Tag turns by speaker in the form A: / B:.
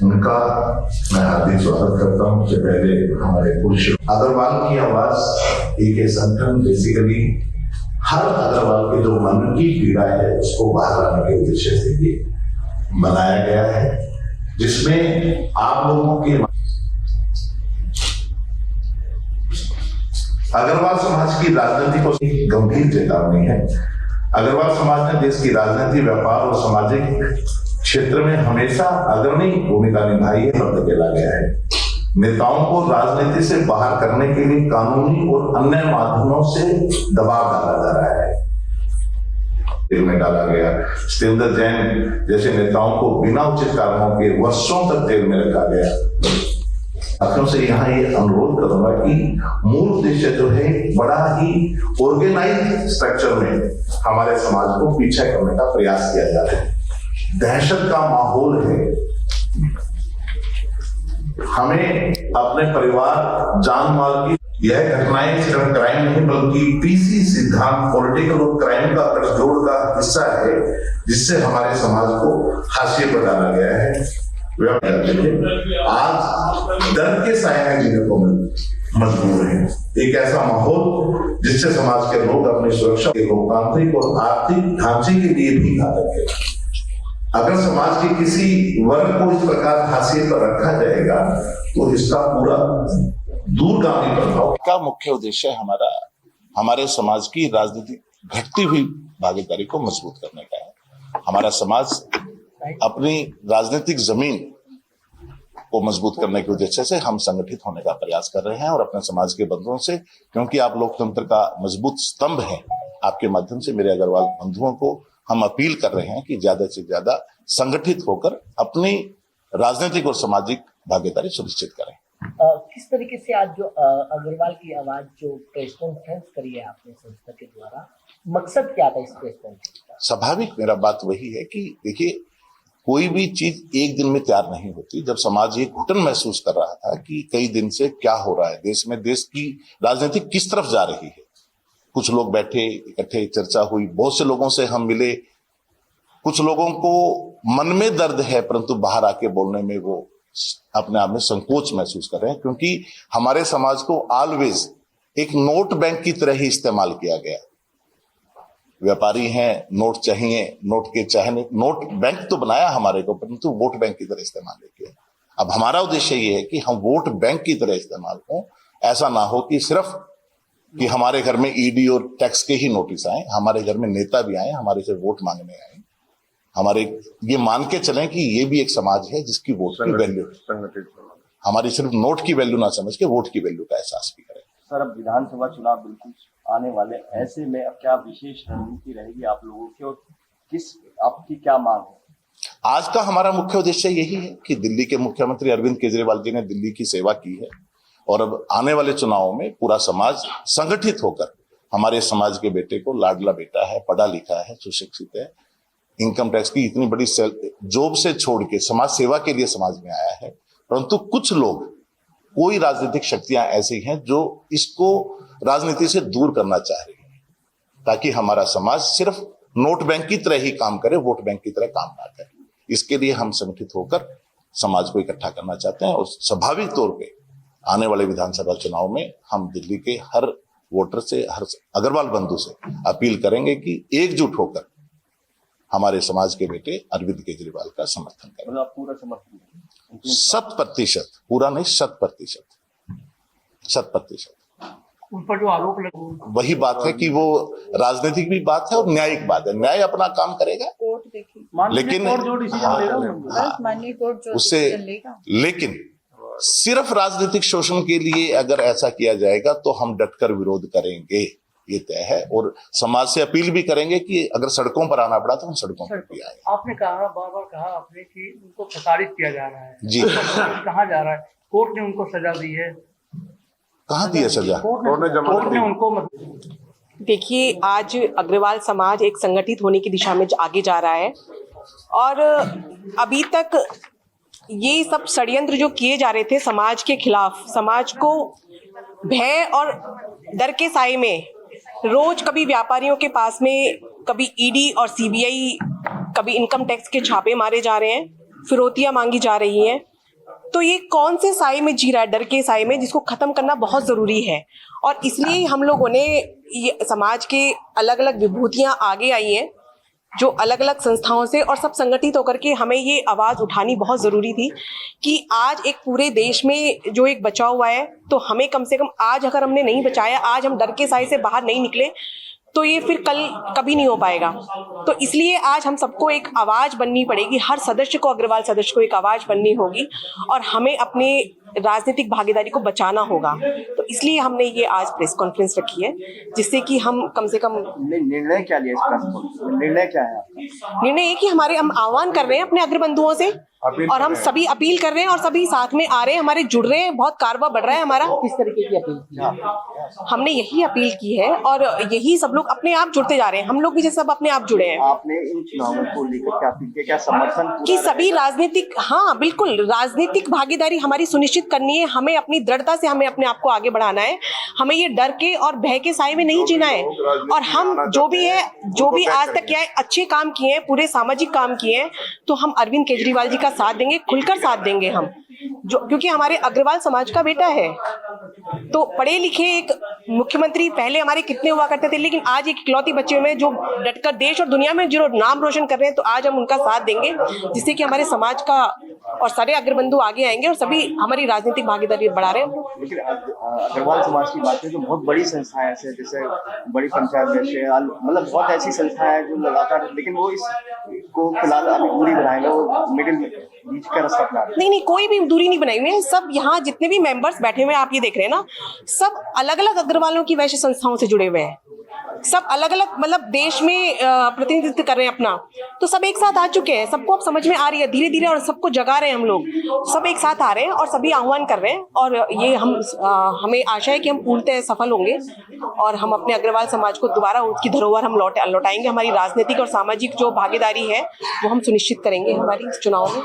A: उनका मैं हार्दिक स्वागत करता हूँ। उससे पहले हमारे पुरुष अग्रवाल की आवाज एक संगठन बेसिकली हर अग्रवाल के जो मन की पीड़ा है उसको बाहर लाने के उद्देश्य से ये बनाया गया है, जिसमें आप लोगों के अग्रवाल समाज की राजनीति को गंभीर चेतावनी है। अग्रवाल समाज ने देश की राजनीति, व्यापार और सामाजिक क्षेत्र में हमेशा अग्रणी भूमिका निभाई है और धकेला गया है। नेताओं को राजनीति से बाहर करने के लिए कानूनी और अन्य माध्यमों से दबाव डाला जा रहा है। जेल में डाला गया। सत्येंद्र जैन जैसे नेताओं को बिना उचित कारणों के वर्षों तक जेल में रखा गया। साथियों से यहाँ ये अनुरोध करूंगा कि मूल उद्देश्य जो है बड़ा ही ऑर्गेनाइज स्ट्रक्चर में हमारे समाज को पीछे करने का प्रयास किया जा रहा है। दहशत का माहौल है। हमें अपने परिवार, जान माल की यह घटनाएं सिर्फ क्राइम नहीं बल्कि पीसी सिद्धांत पॉलिटिकल और क्राइम का गठजोड़ का हिस्सा है, जिससे हमारे समाज को हाशिए पर डाला गया है। आज डर के साए में जीने को मजबूर है। एक ऐसा माहौल जिससे समाज के लोग अपनी सुरक्षा के लोकतांत्रिक और आर्थिक ढांचे के लिए भी घातक है। अगर समाज के किसी वर्ग को इस प्रकार हाशिए पर रखा जाएगा तो इसका पूरा दूरगामी प्रभाव
B: का मुख्य उद्देश्य हमारे समाज की राजनीतिक घटती हुई भागीदारी को मजबूत करने का है। हमारा समाज अपनी राजनीतिक जमीन को मजबूत करने के उद्देश्य से हम संगठित होने का प्रयास कर रहे हैं और अपने समाज के बंधुओं से, क्योंकि आप लोकतंत्र का मजबूत स्तंभ हैं, आपके माध्यम से मेरे अग्रवाल बंधुओं को हम अपील कर रहे हैं कि ज्यादा से ज्यादा संगठित होकर अपनी राजनीतिक और सामाजिक भागीदारी सुनिश्चित करें।
C: किस तरीके से आज जो अग्रवाल की आवाज जो प्रेस कॉन्फ्रेंस करी है आपने संस्था के द्वारा, मकसद क्या था इस प्रेस कॉन्फ्रेंस का?
B: स्वाभाविक मेरा बात वही है कि देखिए, कोई भी चीज एक दिन में तैयार नहीं होती। जब समाज ये घुटन महसूस कर रहा था कि कई दिन से क्या हो रहा है देश में, देश की राजनीति किस तरफ जा रही है, कुछ लोग बैठे, इकट्ठे चर्चा हुई, बहुत से लोगों से हम मिले। कुछ लोगों को मन में दर्द है परंतु बाहर आके बोलने में वो अपने आप में संकोच महसूस कर रहे हैं, क्योंकि हमारे समाज को ऑलवेज एक नोट बैंक की तरह ही इस्तेमाल किया गया। व्यापारी हैं, नोट चाहिए, नोट के चाहने, नोट बैंक तो बनाया हमारे को, परंतु वोट बैंक की तरह इस्तेमाल नहीं किया। अब हमारा उद्देश्य ये है कि हम वोट बैंक की तरह इस्तेमाल हो। ऐसा ना हो कि सिर्फ कि हमारे घर में ईडी और टैक्स के ही नोटिस आए, हमारे घर में नेता भी आए, हमारे से वोट मांगने आए। हमारे ये मान के चलें कि ये भी एक समाज है जिसकी वोट की वैल्यू है। हमारी सिर्फ नोट की वैल्यू ना समझ के वोट की वैल्यू का एहसास भी करें।
D: सर, अब विधानसभा चुनाव बिल्कुल आने वाले, ऐसे में अब क्या विशेष रणनीति रहेगी आप लोगों की और आपकी क्या मांग है?
B: आज का हमारा मुख्य उद्देश्य यही है कि दिल्ली के मुख्यमंत्री अरविंद केजरीवाल जी ने दिल्ली की सेवा की है और अब आने वाले चुनावों में पूरा समाज संगठित होकर हमारे समाज के बेटे को, लाडला बेटा है, पढ़ा लिखा है, सुशिक्षित है, इनकम टैक्स की इतनी बड़ी जॉब से छोड़ के समाज सेवा के लिए समाज में आया है। परंतु कुछ लोग, कोई राजनीतिक शक्तियां ऐसी हैं जो इसको राजनीति से दूर करना चाह रही हैं, ताकि हमारा समाज सिर्फ नोट बैंक की तरह ही काम करे, वोट बैंक की तरह काम ना करे। इसके लिए हम संगठित होकर समाज को इकट्ठा करना चाहते हैं और स्वाभाविक तौर पे आने वाले विधानसभा चुनाव में हम दिल्ली के हर वोटर से, हर अग्रवाल बंधु से अपील करेंगे कि एकजुट होकर हमारे समाज के बेटे अरविंद केजरीवाल का समर्थन करें।
D: मतलब पूरा समर्थन
B: 100%, पूरा नहीं, 100%।
C: उन पर जो आरोप लगे,
B: वही बात है कि वो राजनीतिक भी बात है और न्यायिक बात है। न्याय अपना काम करेगा, लेकिन सिर्फ राजनीतिक शोषण के लिए अगर ऐसा किया जाएगा तो हम डटकर विरोध करेंगे, ये तय है। और समाज से अपील भी करेंगे कि अगर सड़कों पर आना पड़ा तो हम सड़कों पर भी आए।
C: आपने कहा, बार बार कहा आपने कि उनको प्रताड़ित किया जा रहा है
B: जी।
C: कहाँ जा रहा है? कोर्ट ने उनको सजा दी है।
B: कहाँ दी है सजा?
C: कोर्ट ने उनको।
E: देखिए, आज अग्रवाल समाज एक संगठित होने की दिशा में आगे जा रहा है और अभी तक ये सब षड्यंत्र जो किए जा रहे थे समाज के खिलाफ, समाज को भय और डर के साए में रोज कभी व्यापारियों के पास में, कभी ईडी और सीबीआई, कभी इनकम टैक्स के छापे मारे जा रहे हैं। फिरौतियां मांगी जा रही हैं, तो ये कौन से साए में जी रहा है, डर के साए में, जिसको खत्म करना बहुत जरूरी है। और इसलिए हम लोगों ने ये समाज के अलग अलग विभूतियां आगे आई हैं, जो अलग अलग संस्थाओं से और सब संगठित होकर के हमें ये आवाज उठानी बहुत जरूरी थी कि आज एक पूरे देश में जो एक बचाव हुआ है, तो हमें कम से कम आज अगर हमने नहीं बचाया, आज हम डर के साए से बाहर नहीं निकले, तो ये फिर कल कभी नहीं हो पाएगा। तो इसलिए आज हम सबको एक आवाज बननी पड़ेगी, हर सदस्य को, अग्रवाल सदस्य को एक आवाज बननी होगी और हमें अपने राजनीतिक भागीदारी को बचाना होगा। तो इसलिए हमने ये आज प्रेस कॉन्फ्रेंस रखी है, जिससे कि हम कम से कम
D: निर्णय क्या लिया इस प्रेस कॉन्फ्रेंस में? निर्णय क्या है आपका?
E: निर्णय है कि हम आह्वान कर रहे हैं अपने अग्रबंधुओं से, और हम सभी अपील कर रहे हैं और सभी साथ में आ रहे हैं, हमारे जुड़ रहे हैं, बहुत कारवा बढ़ रहा है हमारा।
C: किस तरीके की अपील की आपने?
E: हमने यही अपील की है और यही सब लोग अपने आप जुड़ते जा रहे हैं, हम लोग भी जैसे सब अपने आप जुड़े हैं।
D: आपने इन चुनावों को लेकर क्या अपील किया, क्या समर्थन
E: कि सभी राजनीतिक, हाँ बिल्कुल, राजनीतिक भागीदारी हमारी सुनिश्चित करनी है, हमें अपनी दृढ़ता से हमें अपने आप को आगे बढ़ाना है, हमें ये डर के और भय के साए में नहीं जीना है। और हम जो भी आज तक क्या है अच्छे काम किए हैं, पूरे सामाजिक काम किए हैं, तो हम अरविंद केजरीवाल जी का साथ देंगे, खुलकर साथ देंगे हम, जो क्योंकि हमारे अग्रवाल समाज का बेटा है। तो पढ़े लिखे एक मुख्यमंत्री पहले हमारे कितने हुआ करते थे, लेकिन आज एक इकलौती बच्चे में जो डटकर देश और दुनिया में जो नाम रोशन कर रहे हैं, तो आज हम उनका साथ देंगे, जिससे कि हमारे समाज का और सारे अग्रबंधु आगे आएंगे और सभी हमारी राजनीतिक भागीदारी बढ़ा रहे हैं।
D: लेकिन अग्रवाल समाज की बात है, जो बहुत बड़ी संस्थाएं हैं जैसे बड़ी पंचायत जैसे, मतलब बहुत ऐसी संस्थाएं हैं जो लगातार, लेकिन वो इसको फिलहाल अभी दूरी बनाएंगे, वो मिडिल बीच का रास्ता अपना रहे हैं।
E: नहीं, कोई भी दूरी नहीं बनाई हुई है। सब यहाँ जितने भी मेंबर्स बैठे हुए हैं, आप ये देख रहे हैं ना, सब अलग अलग अग्रवालों की वैश्य संस्थाओं से जुड़े हुए हैं, सब अलग अलग मतलब देश में प्रतिनिधित्व कर रहे हैं अपना, तो सब एक साथ आ चुके हैं, सबको अब समझ में आ रही है धीरे धीरे, और सबको जगा रहे हैं हम लोग, सब एक साथ आ रहे हैं और सभी आह्वान कर रहे हैं। और ये हमें आशा है कि हम पूर्णतः सफल होंगे और हम अपने अग्रवाल समाज को दोबारा उसकी धरोहर हम लौटाएंगे। हमारी राजनीतिक और सामाजिक जो भागीदारी है वो हम सुनिश्चित करेंगे हमारी इस चुनाव में।